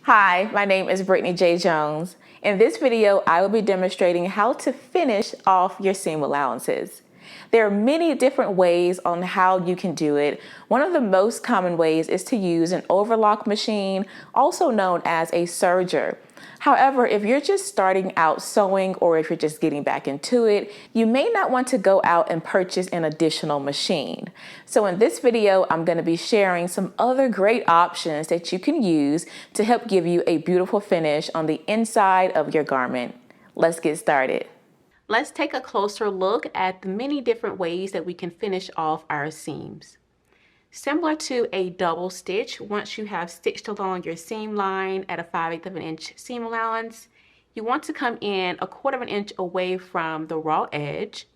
Hi, my name is Brittany J. Jones. In this video, I will be demonstrating how to finish off your seam allowances. There are many different ways on how you can do it. One of the most common ways is to use an overlock machine, also known as a serger. However, if you're just starting out sewing or if you're just getting back into it, you may not want to go out and purchase an additional machine. So in this video, I'm going to be sharing some other great options that you can use to help give you a beautiful finish on the inside of your garment. Let's get started. Let's take a closer look at the many different ways that we can finish off our seams. Similar to a double stitch, once you have stitched along your seam line at a 5/8 of an inch seam allowance, you want to come in 1/4 of an inch away from the raw edge.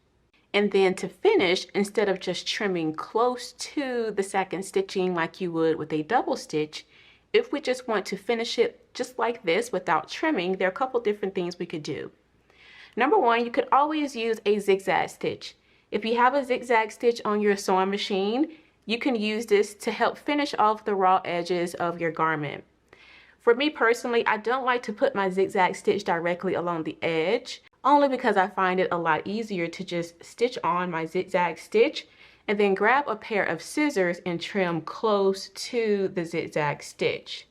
And then to finish, instead of just trimming close to the second stitching like you would with a double stitch, if we just want to finish it just like this without trimming, there are a couple different things we could do. Number one, you could always use a zigzag stitch. If you have a zigzag stitch on your sewing machine, you can use this to help finish off the raw edges of your garment. For me personally, I don't like to put my zigzag stitch directly along the edge, only because I find it a lot easier to just stitch on my zigzag stitch and then grab a pair of scissors and trim close to the zigzag stitch.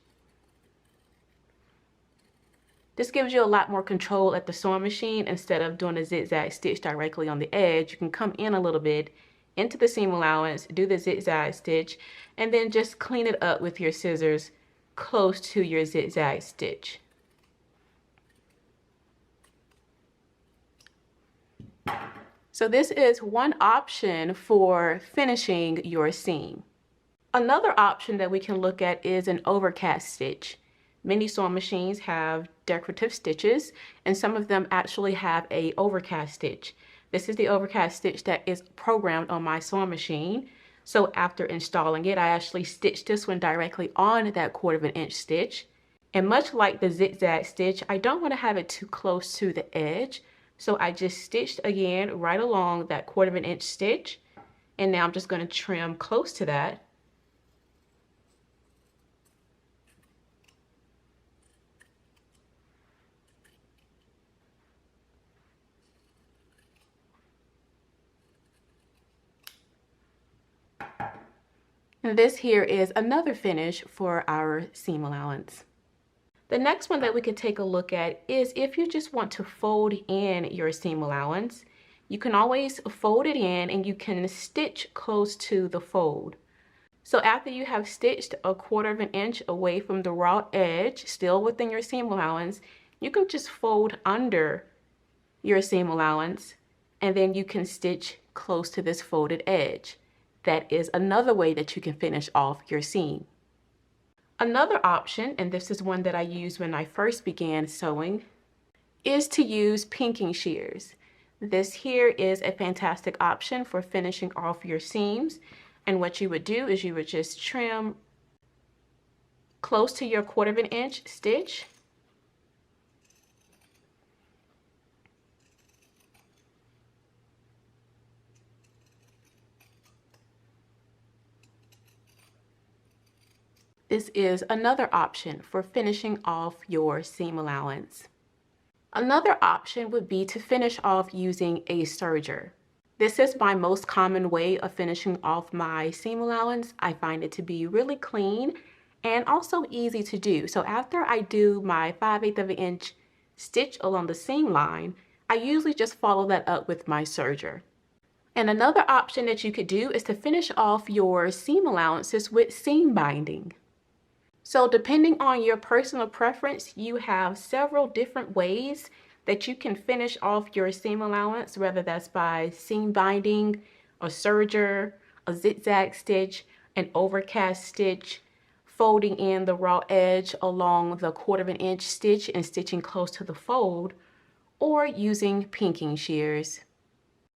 This gives you a lot more control at the sewing machine. Instead of doing a zigzag stitch directly on the edge, you can come in a little bit into the seam allowance, do the zigzag stitch, and then just clean it up with your scissors close to your zigzag stitch. So this is one option for finishing your seam. Another option that we can look at is an overcast stitch. Many sewing machines have decorative stitches, and some of them actually have an overcast stitch. This is the overcast stitch that is programmed on my sewing machine. So after installing it, I actually stitched this one directly on that 1/4 of an inch stitch. And much like the zigzag stitch, I don't want to have it too close to the edge. So I just stitched again right along that 1/4 of an inch stitch. And now I'm just going to trim close to that. And this here is another finish for our seam allowance. The next one that we could take a look at is if you just want to fold in your seam allowance. You can always fold it in and you can stitch close to the fold. So after you have stitched 1/4 of an inch away from the raw edge, still within your seam allowance, you can just fold under your seam allowance and then you can stitch close to this folded edge. That is another way that you can finish off your seam. Another option, and this is one that I used when I first began sewing, is to use pinking shears. This here is a fantastic option for finishing off your seams. And what you would do is you would just trim close to your 1/4 of an inch stitch. This is another option for finishing off your seam allowance. Another option would be to finish off using a serger. This is my most common way of finishing off my seam allowance. I find it to be really clean and also easy to do. So after I do my 5/8 of an inch stitch along the seam line, I usually just follow that up with my serger. And another option that you could do is to finish off your seam allowances with seam binding. So depending on your personal preference, you have several different ways that you can finish off your seam allowance, whether that's by seam binding, a serger, a zigzag stitch, an overcast stitch, folding in the raw edge along the 1/4 of an inch stitch and stitching close to the fold, or using pinking shears.